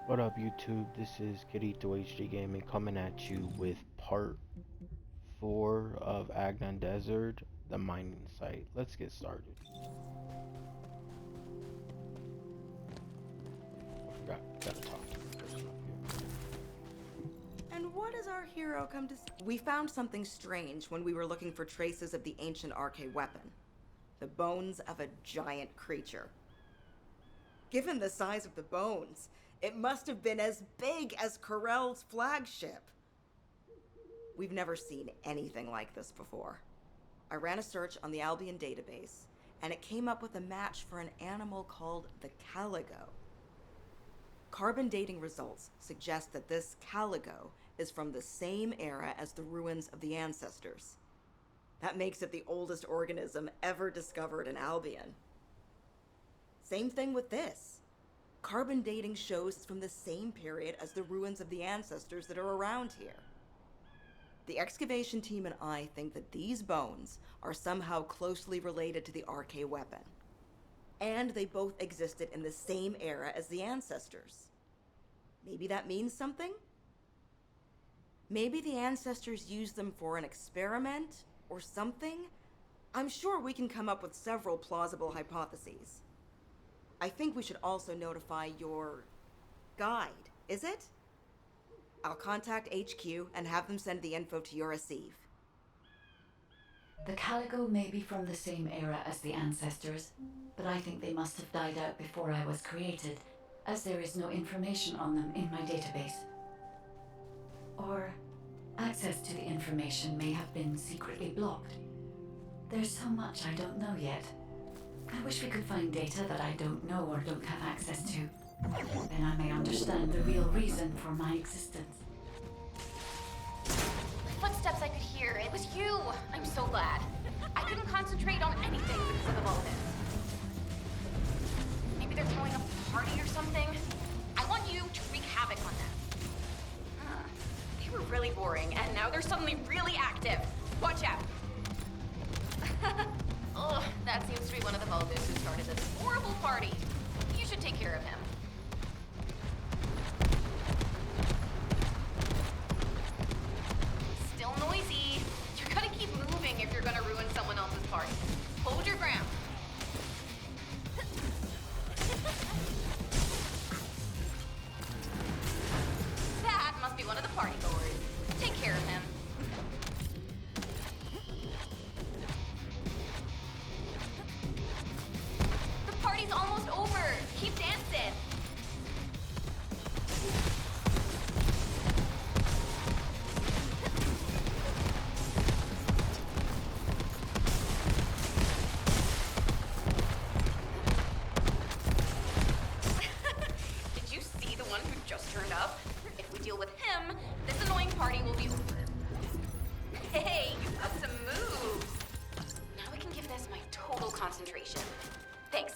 What up, YouTube? This is Kirito HD Gaming coming at you with part 4 of Agna Desert, the mining site. Let's get started. I forgot, gotta talk to the person up here. And what does our hero come to see? We found something strange when we were looking for traces of the ancient arcane weapon. The bones of a giant creature. Given the size of the bones, it must have been as big as Corell's flagship. We've never seen anything like this before. I ran a search on the Albion database, and it came up with a match for an animal called the caligo. Carbon dating results suggest that this caligo is from the same era as the ruins of the ancestors. That makes it the oldest organism ever discovered in Albion. Same thing with this. Carbon dating shows it's from the same period as the ruins of the ancestors that are around here. The excavation team and I think that these bones are somehow closely related to the arcane weapon. And they both existed in the same era as the ancestors. Maybe that means something? Maybe the ancestors used them for an experiment or something? I'm sure we can come up with several plausible hypotheses. I think we should also notify your guide, is it? I'll contact HQ and have them send the info to your receive. The Caligo may be from the same era as the ancestors, but I think they must have died out before I was created, as there is no information on them in my database. Or access to the information may have been secretly blocked. There's so much I don't know yet. I wish we could find data that I don't know or don't have access to. Then I may understand the real reason for my existence. Footsteps I could hear. It was you. I'm so glad. I couldn't concentrate on anything because of all this. Maybe they're throwing a party or something. I want you to wreak havoc on them. They were really boring, and now they're suddenly really active. Watch out. Ugh, that seems to be one of the Vulgus who started this horrible party. You should take care of him. Still noisy. You're gonna keep moving if you're gonna ruin someone else's party. Hold your ground. That must be one of the party goers. Take care of him. The party's almost over. Keep dancing. Did you see the one who just turned up? If we deal with him, this annoying party will be over. Hey, you got some moves. Now I can give this my total concentration. Thanks.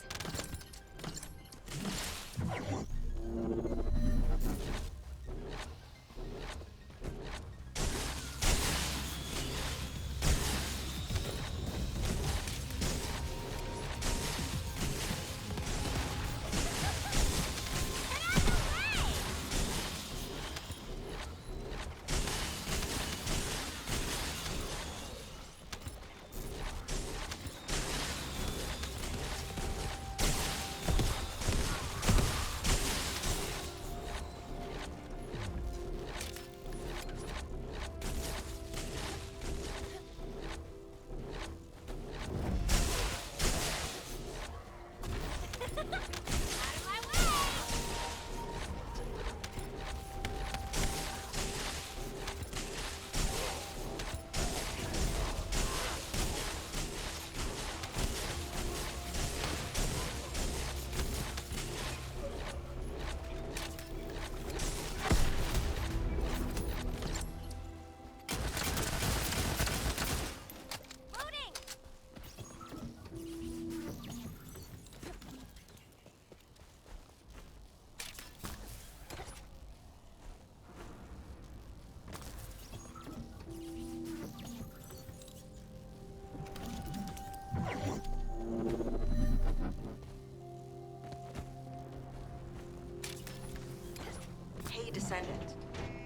Descendant.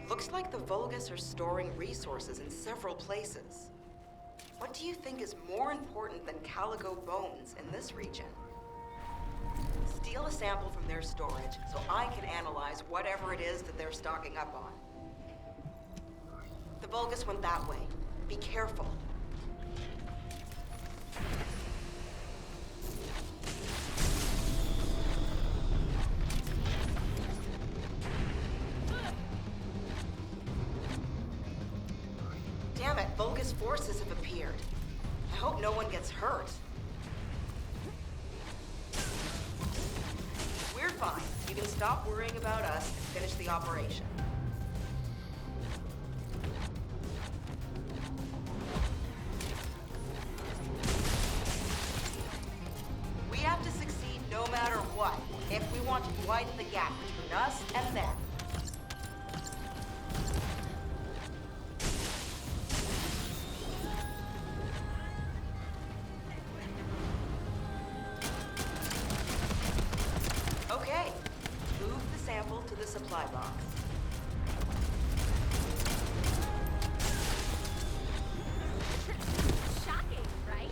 Looks like the Vulgus are storing resources in several places. What do you think is more important than Caligo bones in this region? Steal a sample from their storage so I can analyze whatever it is that they're stocking up on. The Vulgus went that way. Be careful. Damn it, Vulgus forces have appeared. I hope no one gets hurt. We're fine. You can stop worrying about us and finish the operation. We have to succeed no matter what, if we want to widen the gap between us and them. Okay, move the sample to the supply box. Shocking, right?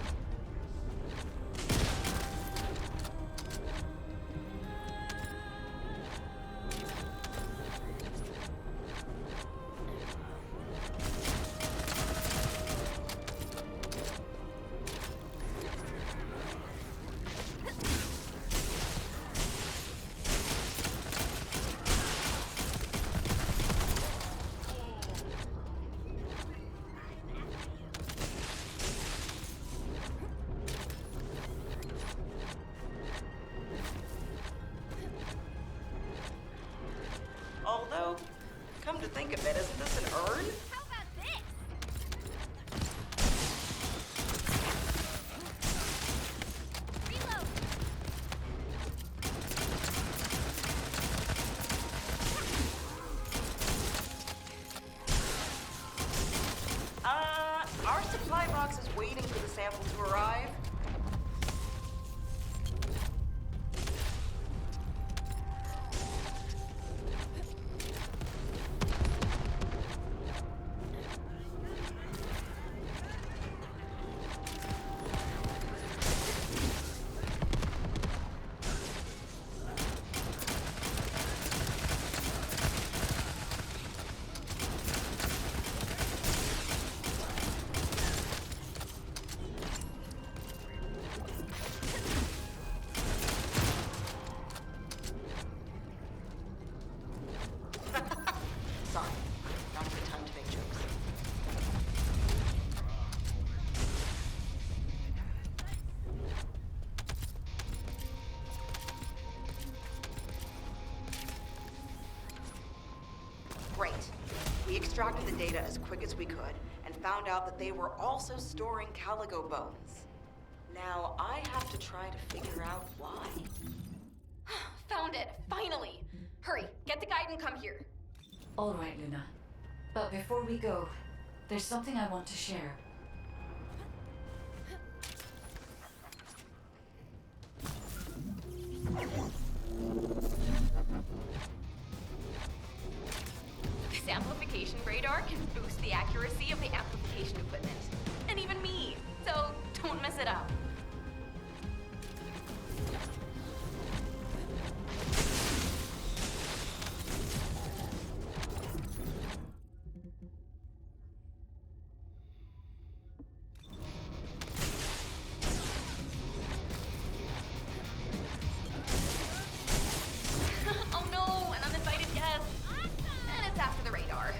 Although, come to think of it, isn't this an urn? How about this? Reload. Our supply box is waiting for the sample to arrive. Sorry, not a good time to make jokes. Great. We extracted the data as quick as we could and found out that they were also storing Caligo bones. Now I have to try to figure out why. Found it, finally. Hurry, get the guide and come here. All right, Luna. But before we go, there's something I want to share. This amplification radar can boost the accuracy of the amplification equipment. And even me. So don't mess it up. Oh no, an uninvited guest. And it's after the radar.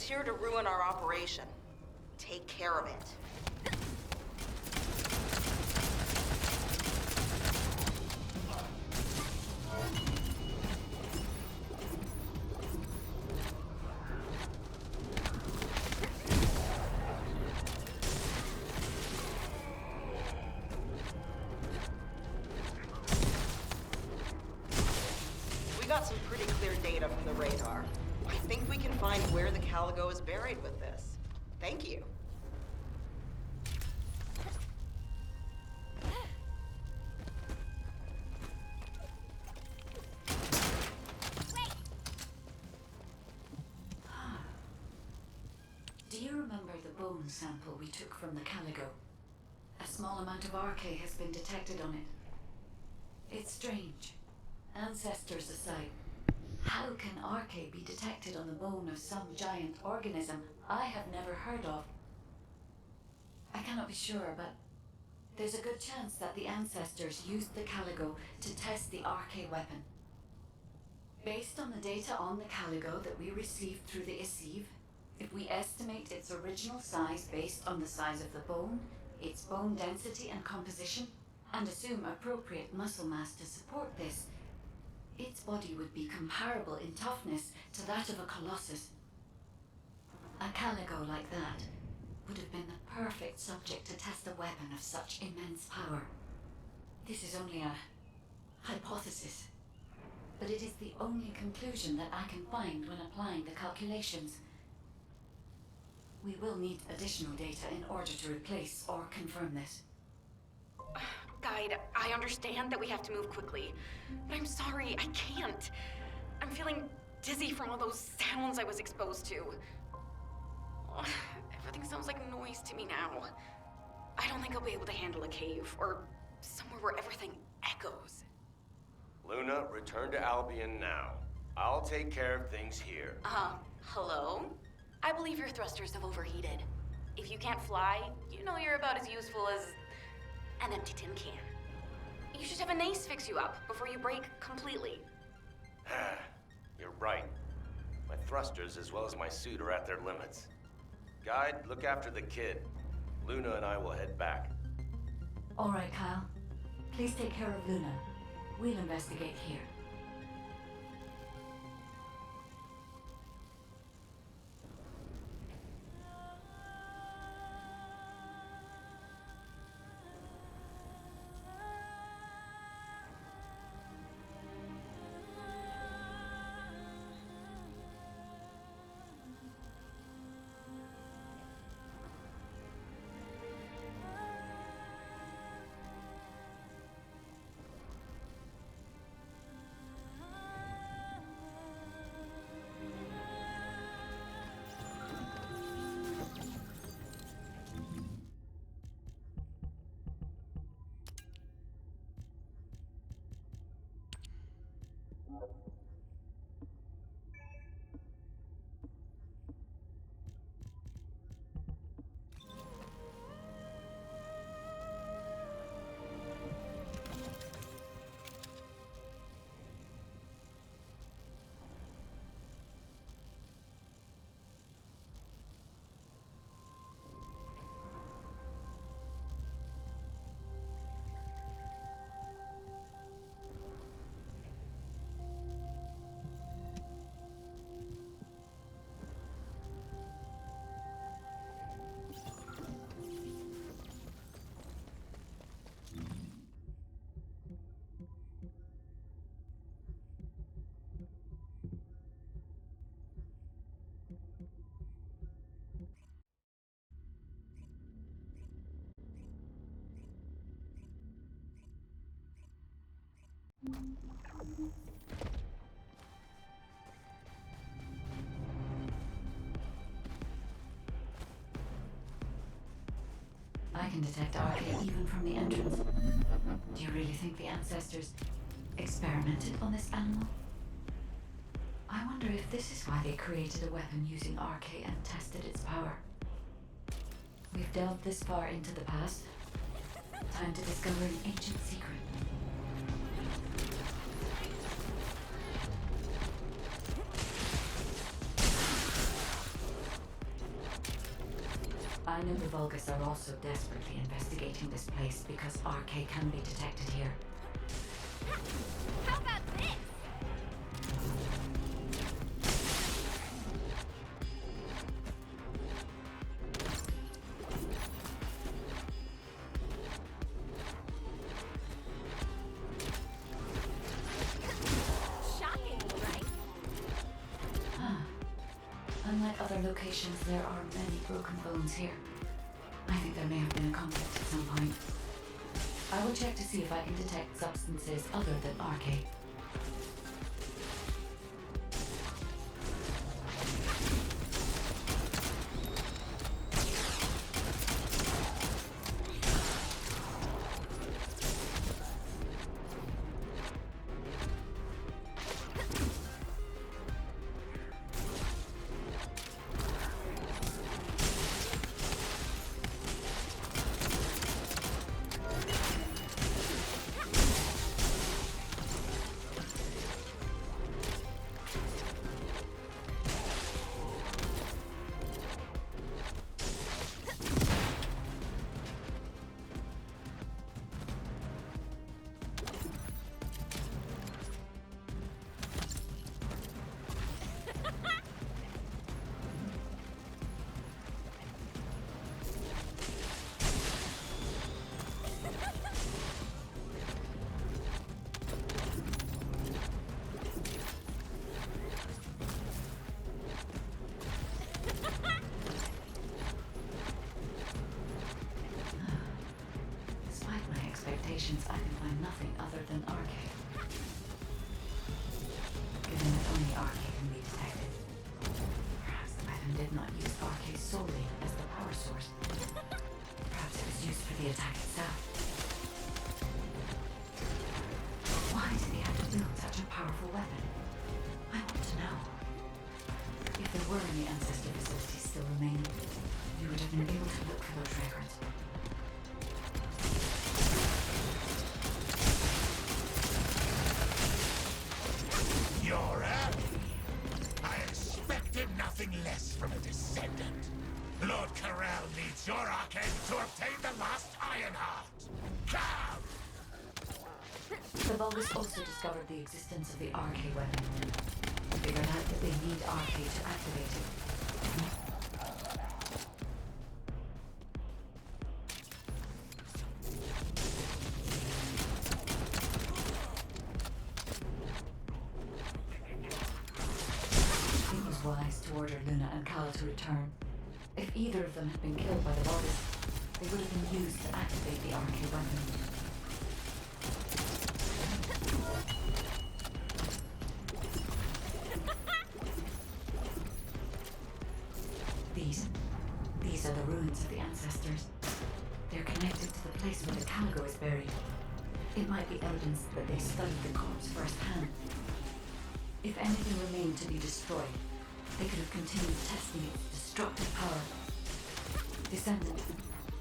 It's here to ruin our operation. Take care of it. We got some pretty clear data from the radar. I think we can find where the Caligo is buried with this. Thank you. Do you remember the bone sample we took from the Caligo? A small amount of RK has been detected on it. It's strange. Ancestors aside, how can RK be detected on the bone of some giant organism I have never heard of? I cannot be sure, but there's a good chance that the ancestors used the Caligo to test the RK weapon. Based on the data on the Caligo that we received through the Isive, if we estimate its original size based on the size of the bone, its bone density and composition, and assume appropriate muscle mass to support this, its body would be comparable in toughness to that of a colossus. A Caligo like that would have been the perfect subject to test a weapon of such immense power. This is only a hypothesis, but it is the only conclusion that I can find when applying the calculations. We will need additional data in order to replace or confirm this. Guide, I understand that we have to move quickly, but I'm sorry, I can't. I'm feeling dizzy from all those sounds I was exposed to. Everything sounds like noise to me now. I don't think I'll be able to handle a cave, or somewhere where everything echoes. Luna, return to Albion now. I'll take care of things here. Hello? I believe your thrusters have overheated. If you can't fly, you know you're about as useful as an empty tin can. You should have an ace fix you up before you break completely. You're right. My thrusters as well as my suit are at their limits. Guide, look after the kid. Luna and I will head back. All right, Kyle. Please take care of Luna. We'll investigate here. I can detect RK even from the entrance. Do you really think the ancestors experimented on this animal? I wonder if this is why they created a weapon using RK and tested its power. We've delved this far into the past. Time to discover an ancient secret. I know the Vulgus are also desperately investigating this place because RK can be detected here. How about this? Shocking, right? Unlike other locations, there are many broken bones here. I think there may have been a conflict at some point. I will check to see if I can detect substances other than RK. Despite my expectations, I can find nothing other than RK. Given that only RK can be detected, perhaps the weapon did not use RK solely as the power source. Perhaps it was used for the attack itself. Why did he have to build such a powerful weapon? I want to know. If there were any ancestor facilities still remaining, we would have been able to look for those records. You're early. I expected nothing less from a Descendant. Lord Corel needs your arcade to obtain the last Ironheart. Come! The Vulgus also discovered the existence of the RK weapon. Figured out that they need RK to activate it. It was wise to order Luna and Cal to return. If either of them had been killed by the Vulgus, they would have been used to activate the RK weapon. These are the ruins of the ancestors. They're connected to the place where the Caligo is buried. It might be evidence that they studied the corpse firsthand. If anything remained to be destroyed, they could have continued testing its destructive power. Descendant,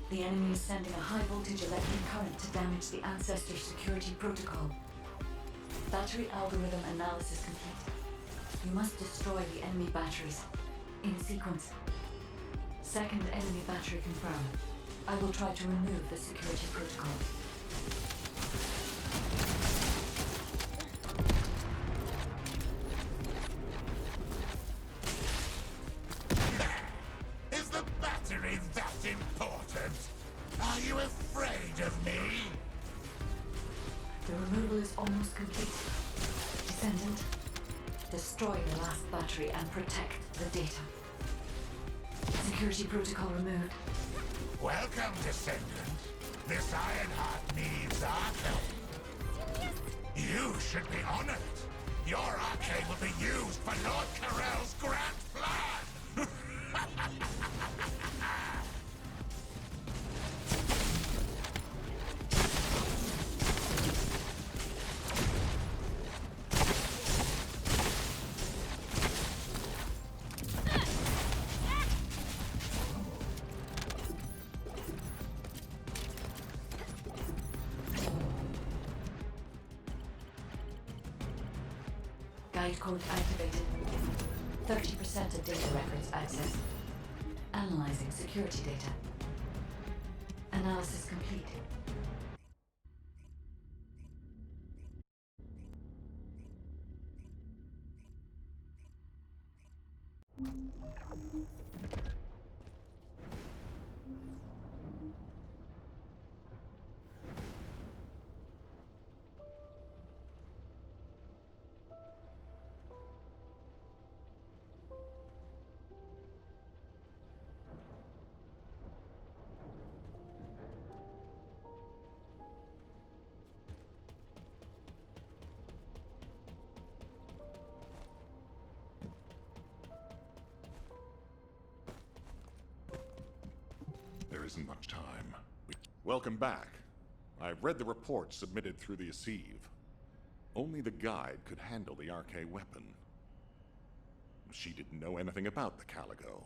the enemy is sending a high-voltage electric current to damage the ancestor security protocol. Battery algorithm analysis complete. You must destroy the enemy batteries in sequence. Second enemy battery confirmed. I will try to remove the security protocol. Is the battery that important? Are you afraid of me? The removal is almost complete. Descendant, destroy the last battery and protect the data. Security protocol removed. Welcome, Descendant. This Ironheart needs arcade. You should be honored. Your arcade will be used for Lord Corel's grand plan. Guide code activated. 30% of data records accessed. Analyzing security data. Analysis complete. There isn't much time. Welcome back. I've read the report submitted through the Assieve. Only the guide could handle the RK weapon. She didn't know anything about the Caligo,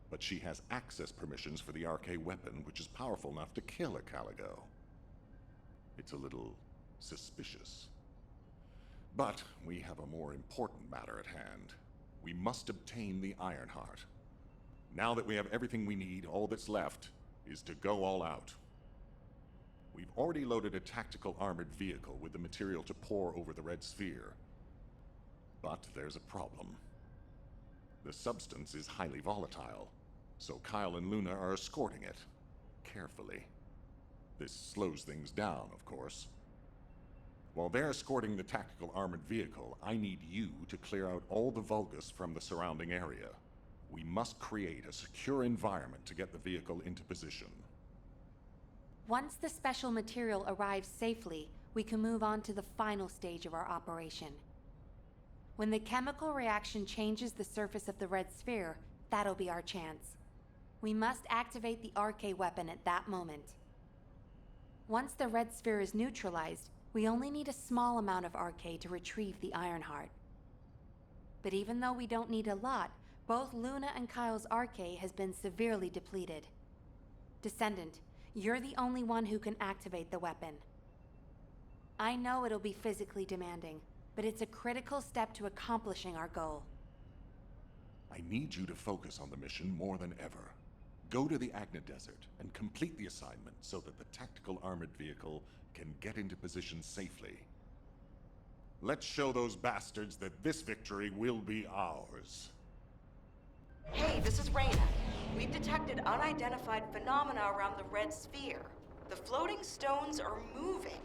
but she has access permissions for the RK weapon, which is powerful enough to kill a Caligo. It's a little suspicious. But we have a more important matter at hand. We must obtain the Ironheart. Now that we have everything we need, all that's left is to go all out. We've already loaded a tactical armored vehicle with the material to pour over the Red Sphere. But there's a problem. The substance is highly volatile, so Kyle and Luna are escorting it, carefully. This slows things down, of course. While they're escorting the tactical armored vehicle, I need you to clear out all the Vulgus from the surrounding area. We must create a secure environment to get the vehicle into position. Once the special material arrives safely, we can move on to the final stage of our operation. When the chemical reaction changes the surface of the Red Sphere, that'll be our chance. We must activate the RK weapon at that moment. Once the Red Sphere is neutralized, we only need a small amount of RK to retrieve the Ironheart. But even though we don't need a lot, both Luna and Kyle's RK has been severely depleted. Descendant, you're the only one who can activate the weapon. I know it'll be physically demanding, but it's a critical step to accomplishing our goal. I need you to focus on the mission more than ever. Go to the Agna Desert and complete the assignment so that the tactical armored vehicle can get into position safely. Let's show those bastards that this victory will be ours. Hey, this is Reyna. We've detected unidentified phenomena around the Red Sphere. The floating stones are moving.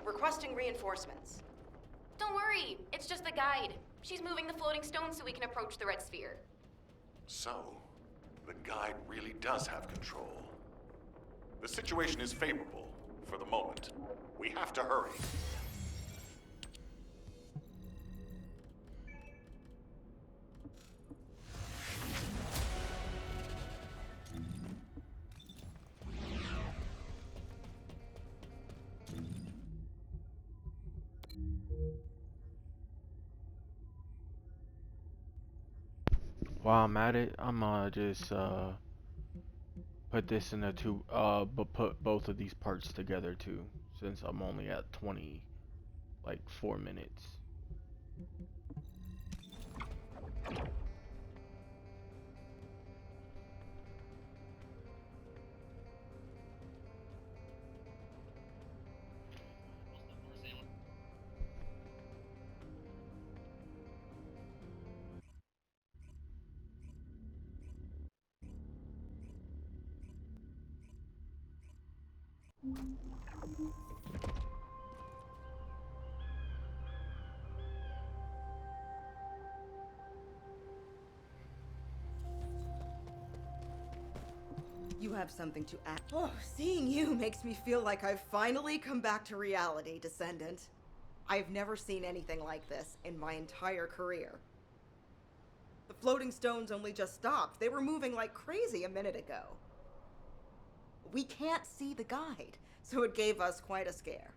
Requesting reinforcements. Don't worry, it's just the guide. She's moving the floating stones so we can approach the Red Sphere. So, the guide really does have control. The situation is favorable for the moment. We have to hurry. While I'm at it, I'm gonna just put this in a two but put both of these parts together too, since I'm only at 4 minutes. You have something to add. Oh, seeing you makes me feel like I've finally come back to reality, Descendant. I've never seen anything like this in my entire career. The floating stones only just stopped. They were moving like crazy a minute ago. We can't see the guide, so it gave us quite a scare.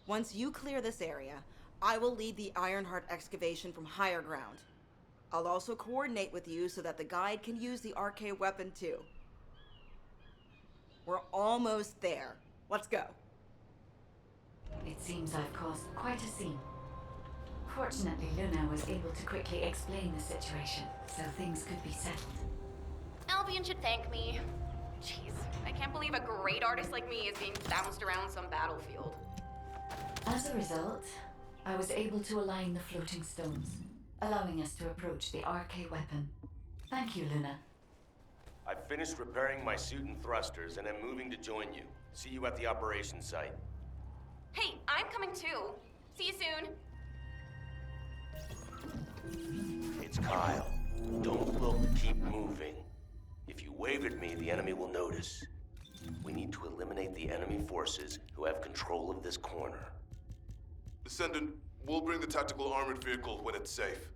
Once you clear this area, I will lead the Ironheart excavation from higher ground. I'll also coordinate with you so that the guide can use the RK weapon too. We're almost there. Let's go. It seems I've caused quite a scene. Fortunately, Luna was able to quickly explain the situation, so things could be settled. Albion should thank me. Jeez, I can't believe a great artist like me is being bounced around some battlefield. As a result, I was able to align the floating stones, allowing us to approach the RK weapon. Thank you, Luna. I've finished repairing my suit and thrusters and am moving to join you. See you at the operations site. Hey, I'm coming too. See you soon. It's Kyle. Don't look, keep moving. If you wave at me, the enemy will notice. We need to eliminate the enemy forces who have control of this corner. Descendant, we'll bring the tactical armored vehicle when it's safe.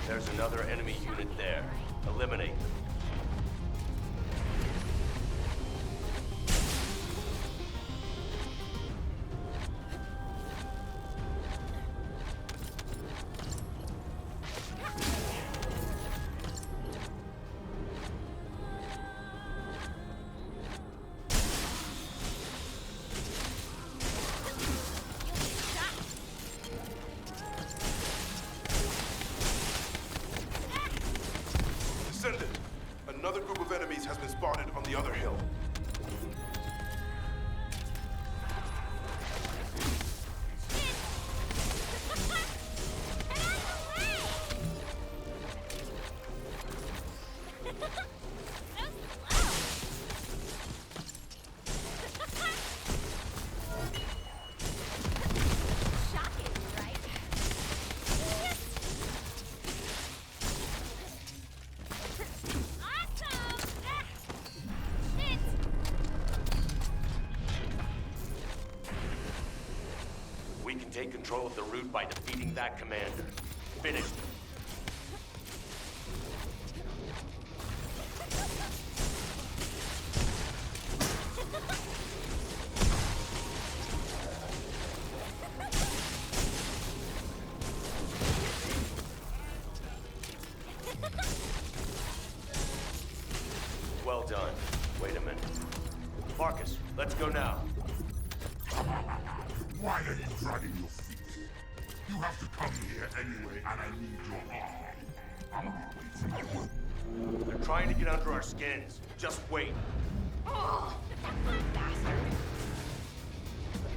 There's another enemy unit there. Eliminate them. Descendant, another group of enemies has been spotted on the other hill. We can take control of the route by defeating that commander. Finished. Well done. Wait a minute. Marcus, let's go now. Why are you dragging your feet? You have to come here anyway, and I need your arm. I'm waiting. They're trying to get under our skins. Just wait. Oh, that bastard.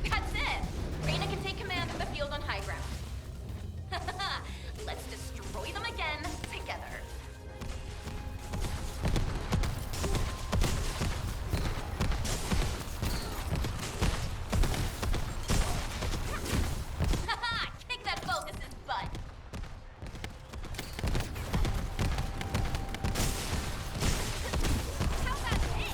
That's it. Reyna can take command of the field on high ground. Let's destroy them again together. Kick that focus's butt. How about this?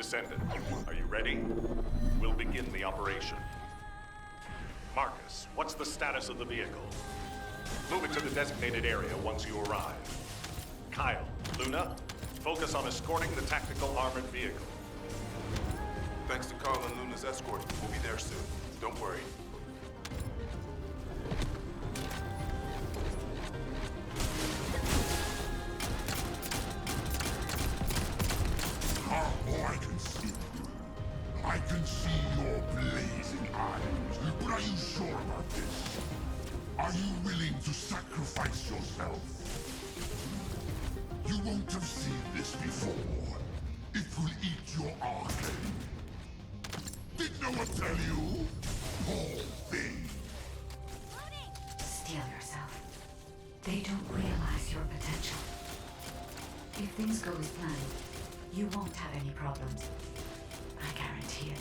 Descendant, are you ready? We'll begin the operation. Marcus, what's the status of the vehicle? Move it to the designated area once you arrive. Kyle, Luna, focus on escorting the tactical armored vehicle. Thanks to Carl and Luna's escort, we'll be there soon. Don't worry. Oh, I can see you. I can see your blazing eyes. But are you sure about this? Are you willing to sacrifice yourself? You won't have seen this before. It will eat your arcane. Did no one tell you? Poor thing. Steel yourself. They don't realize your potential. If things go as planned, you won't have any problems. I guarantee it.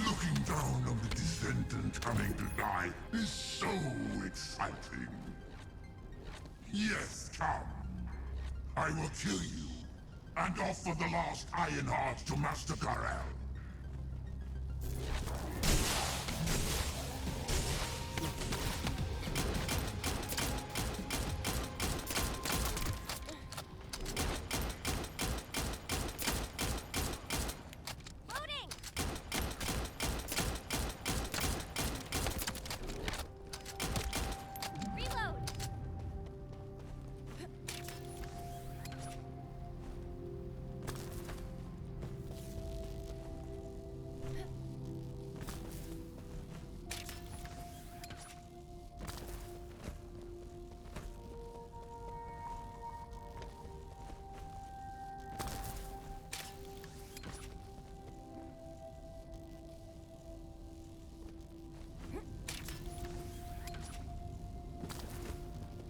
Looking down on the Descendant coming to die is so exciting. Yes, come. I will kill you and offer the last Iron Heart to Master Karel.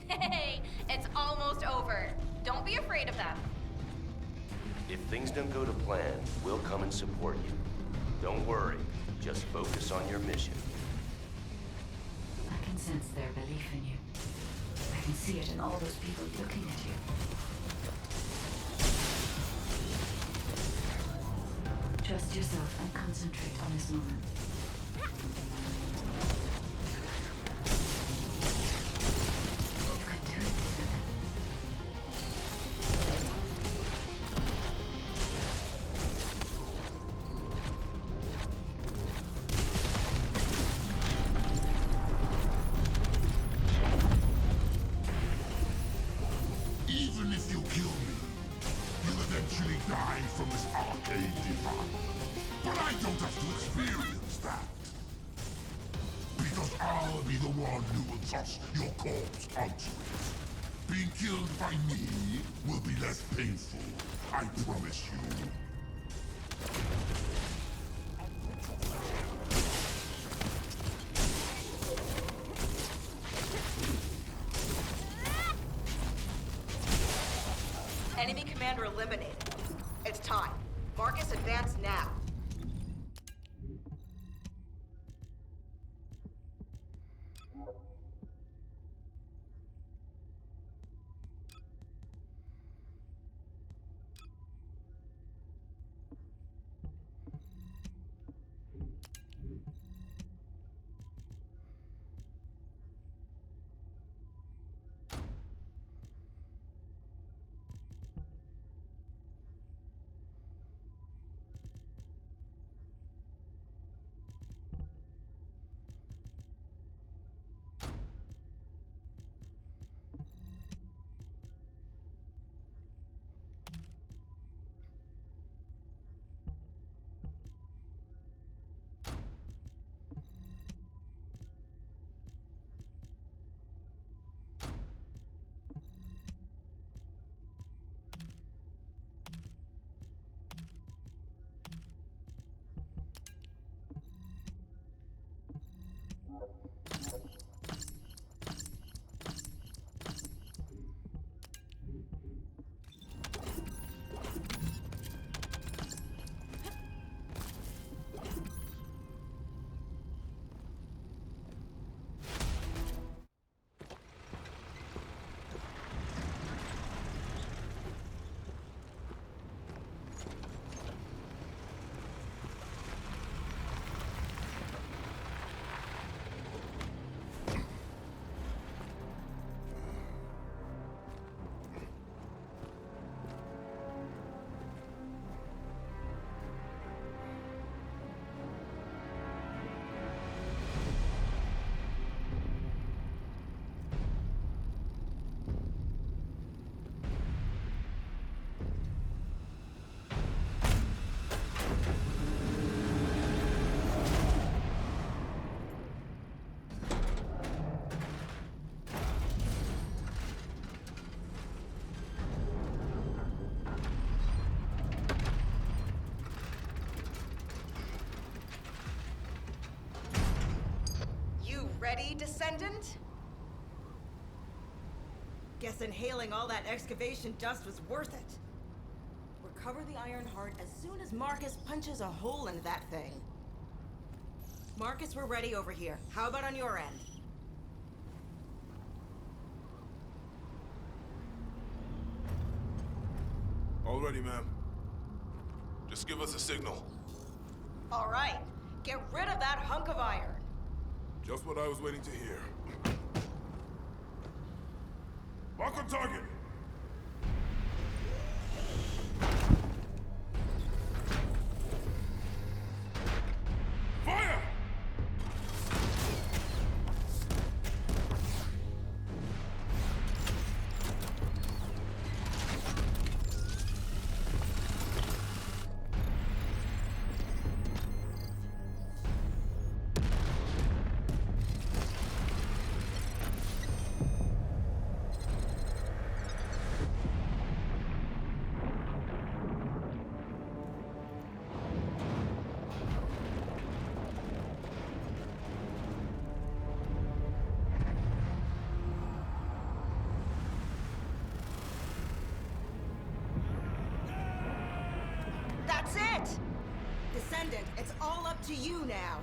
Hey, it's almost over. Don't be afraid of them. If things don't go to plan, we'll come and support you. Don't worry, just focus on your mission. I can sense their belief in you. I can see it in all those people looking at you. Trust yourself and concentrate on this moment. You can do it. Even if you kill me, you'll eventually die from this arcade device. But I don't have to experience that. Because I'll be the one who will toss your corpse onto it. Being killed by me will be less painful, I promise you. Enemy commander eliminated. It's time. Marcus, advance now. Ready, Descendant? Guess inhaling all that excavation dust was worth it. Recover the Iron Heart as soon as Marcus punches a hole into that thing. Marcus, we're ready over here. How about on your end? All ready, ma'am. Just give us a signal. All right. Get rid of that hunk of iron. Just what I was waiting to hear. Mark on target! Fire! That's it! Descendant, it's all up to you now.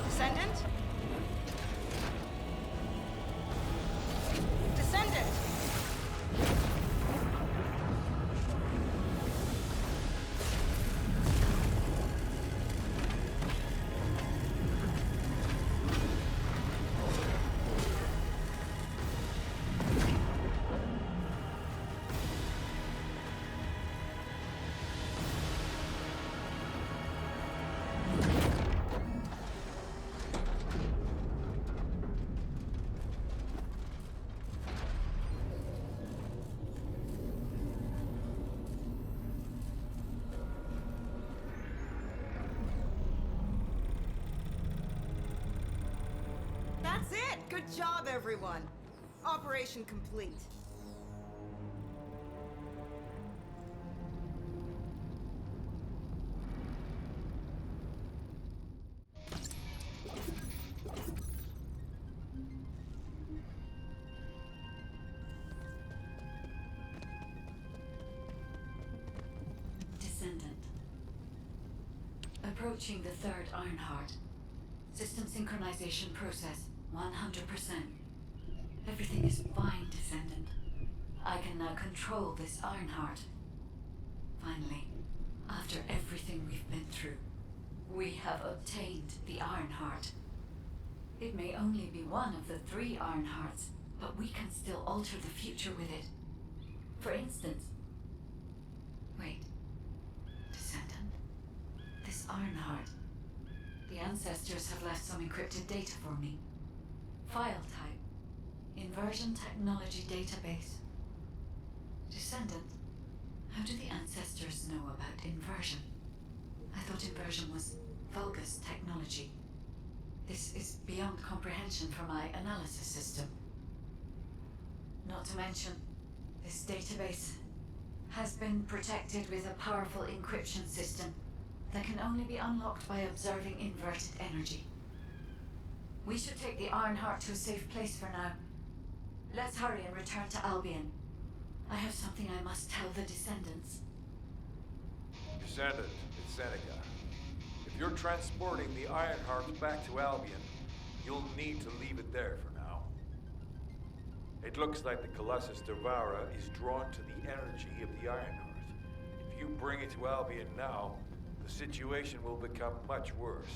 Descendant? Descendant! That's it! Good job, everyone. Operation complete. Descendant. Approaching the third Ironheart. System synchronization process 100%. Everything is fine, Descendant. I can now control this Ironheart. Finally, after everything we've been through, we have obtained the Ironheart. It may only be one of the 3 Ironhearts, but we can still alter the future with it. For instance... Wait. Descendant? This Ironheart... The ancestors have left some encrypted data for me. File type. Inversion technology database. Descendant, how do the ancestors know about inversion? I thought inversion was Vulgus technology. This is beyond comprehension for my analysis system. Not to mention, this database has been protected with a powerful encryption system that can only be unlocked by observing inverted energy. We should take the Ironheart to a safe place for now. Let's hurry and return to Albion. I have something I must tell the Descendants. Descendant, it's Seneca. If you're transporting the Ironheart back to Albion, you'll need to leave it there for now. It looks like the Colossus Devourer is drawn to the energy of the Ironheart. If you bring it to Albion now, the situation will become much worse.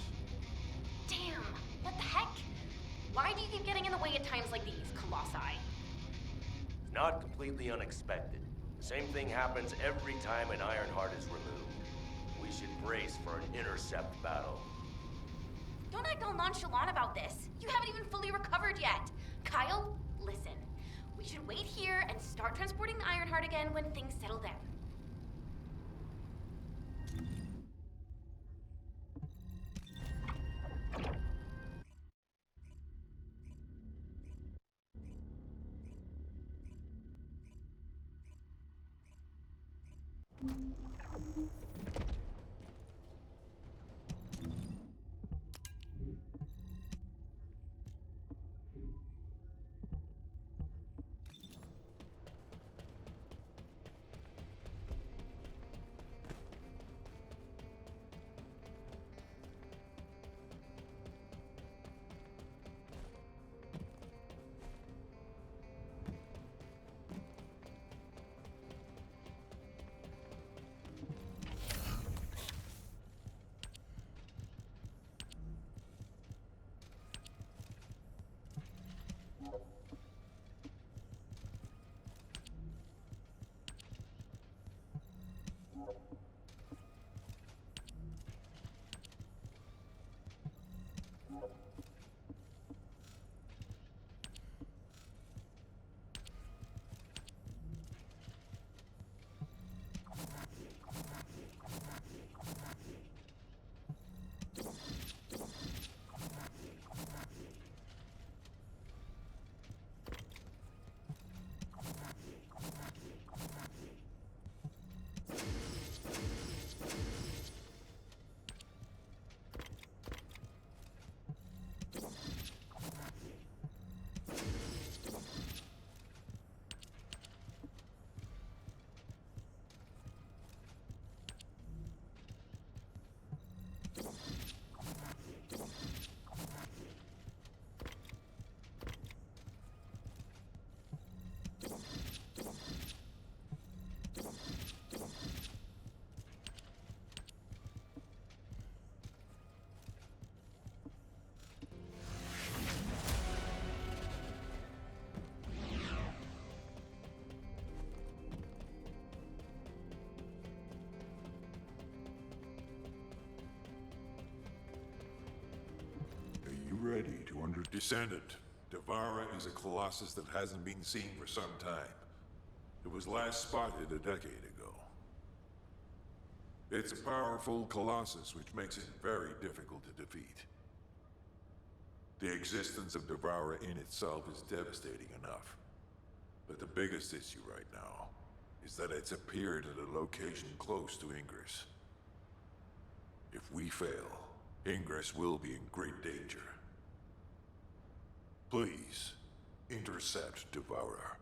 Damn, what the heck? Why do you keep getting in the way at times like these, Colossi? Not completely unexpected. The same thing happens every time an Ironheart is removed. We should brace for an intercept battle. Don't act all nonchalant about this. You haven't even fully recovered yet. Kyle, listen. We should wait here and start transporting the Ironheart again when things settle down. Ready to Descendant. Devourer is a colossus that hasn't been seen for some time. It was last spotted a decade ago. It's a powerful colossus, which makes it very difficult to defeat. The existence of Devourer in itself is devastating enough. But the biggest issue right now is that it's appeared at a location close to Ingress. If we fail, Ingress will be in great danger. Please, intercept Devourer.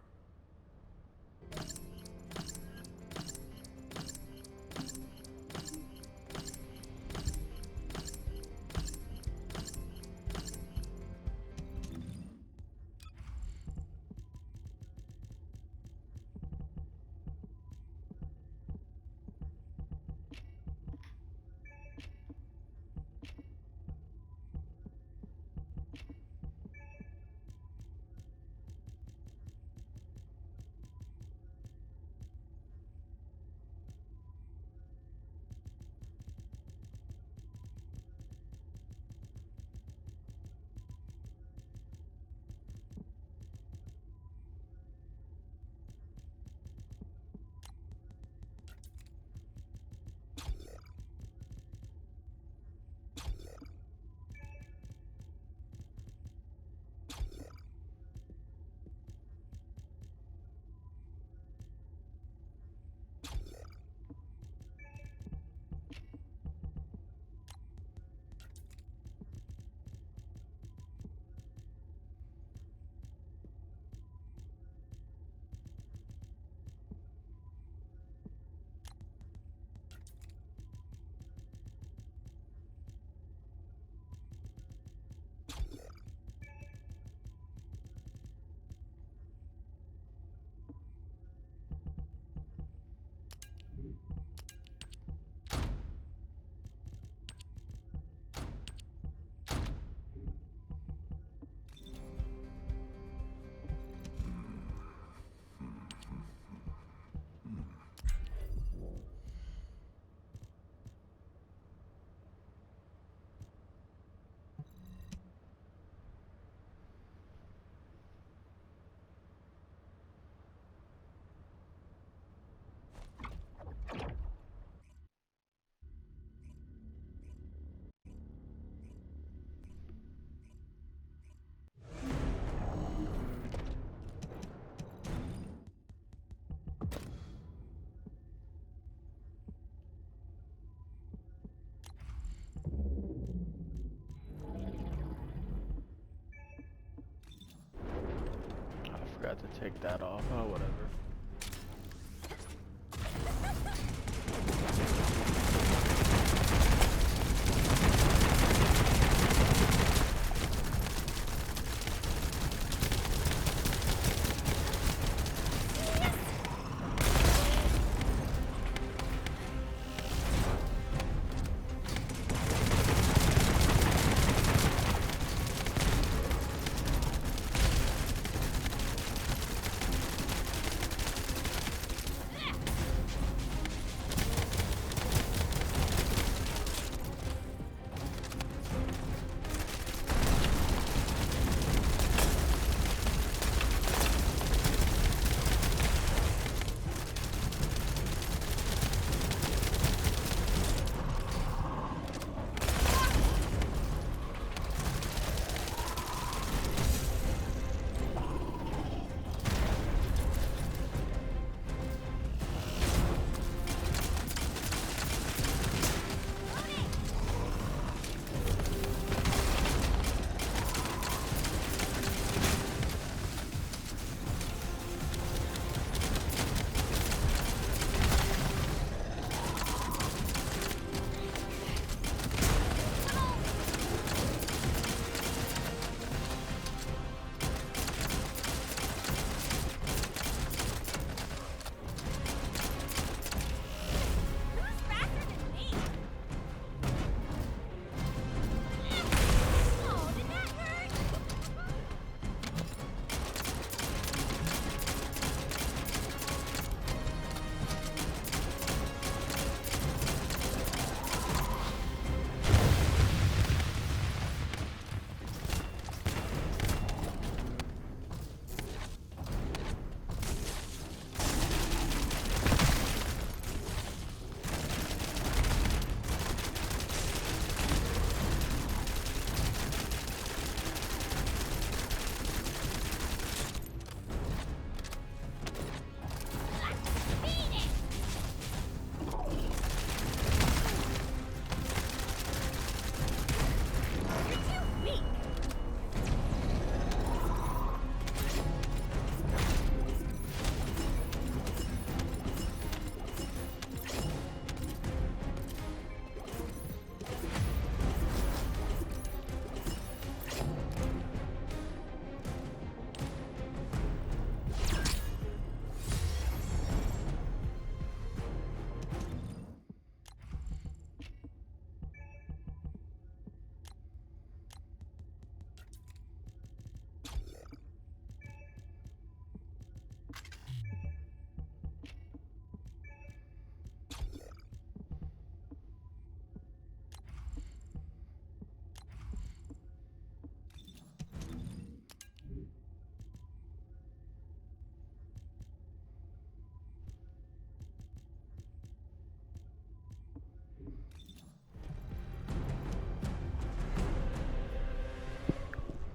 take that off. Oh, whatever.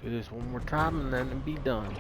Do this one more time and then it'll be done.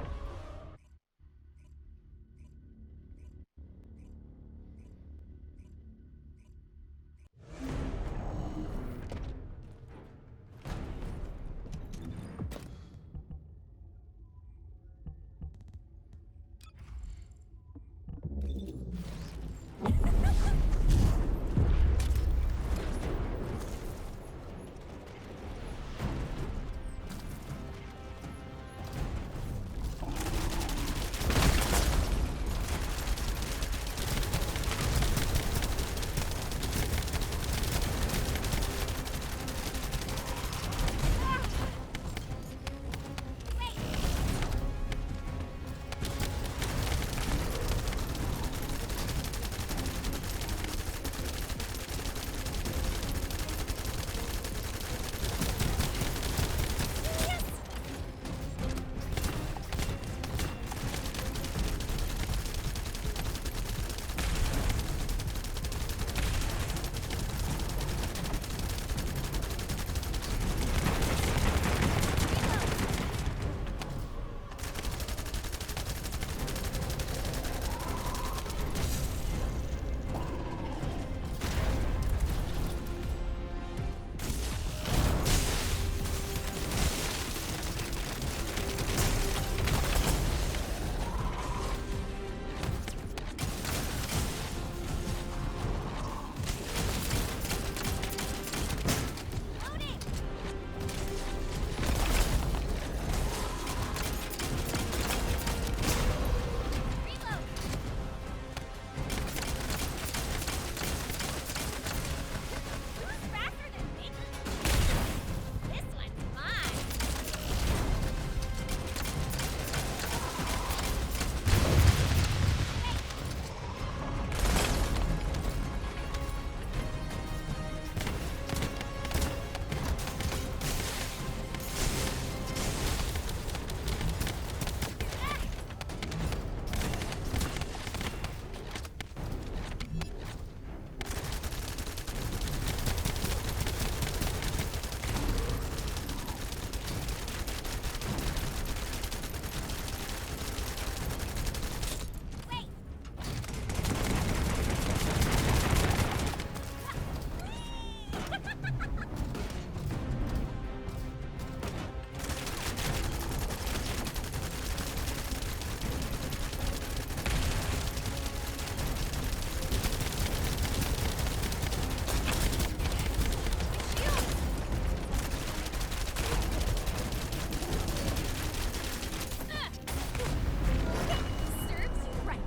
Serves you right.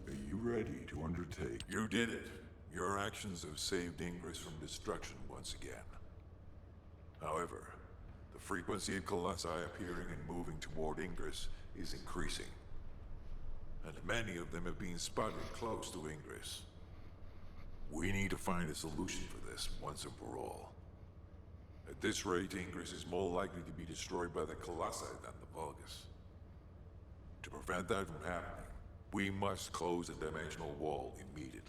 Are you ready to undertake? You did it. Your actions have saved Ingress from destruction once again. However, the frequency of colossi appearing and moving toward Ingress is increasing. And many of them have been spotted close to Ingress. We need to find a solution for this once and for all. At this rate, Ingress is more likely to be destroyed by the colossi than the Vulgus. To prevent that from happening, we must close the dimensional wall immediately.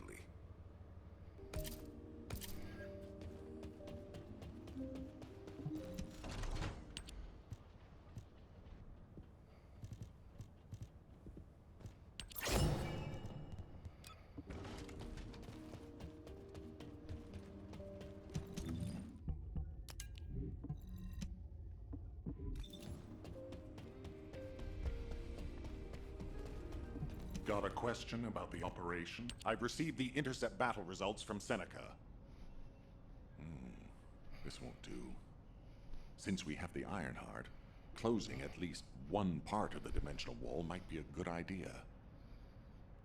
Got a question about the operation? I've received the intercept battle results from Seneca. This won't do. Since we have the Ironheart, closing at least one part of the dimensional wall might be a good idea.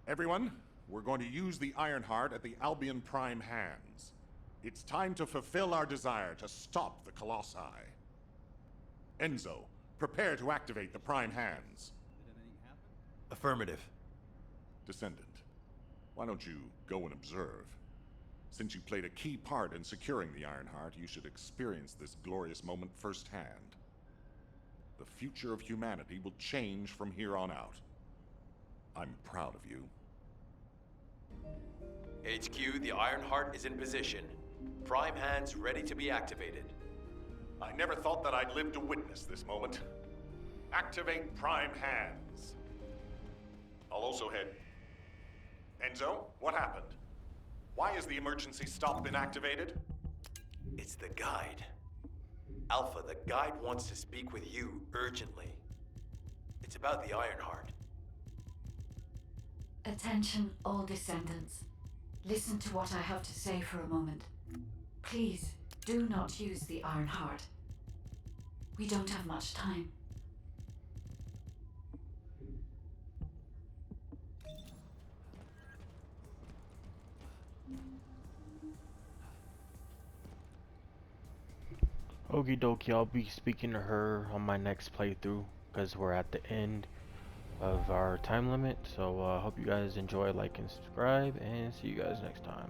Everyone, we're going to use the Ironheart at the Albion Prime hands. It's time to fulfill our desire to stop the Colossi. Enzo, prepare to activate the Prime hands. Affirmative. Descendant, why don't you go and observe? Since you played a key part in securing the Ironheart, you should experience this glorious moment firsthand. The future of humanity will change from here on out. I'm proud of you. HQ, the Ironheart is in position. Prime hands ready to be activated. I never thought that I'd live to witness this moment. Activate Prime hands. I'll also head... Enzo, what happened? Why has the emergency stop been activated? It's the guide. Alpha, the guide wants to speak with you urgently. It's about the Ironheart. Attention, all descendants. Listen to what I have to say for a moment. Please, do not use the Ironheart. We don't have much time. Okie dokie, I'll be speaking to her on my next playthrough because we're at the end of our time limit. So hope you guys enjoy, like, and subscribe, and see you guys next time.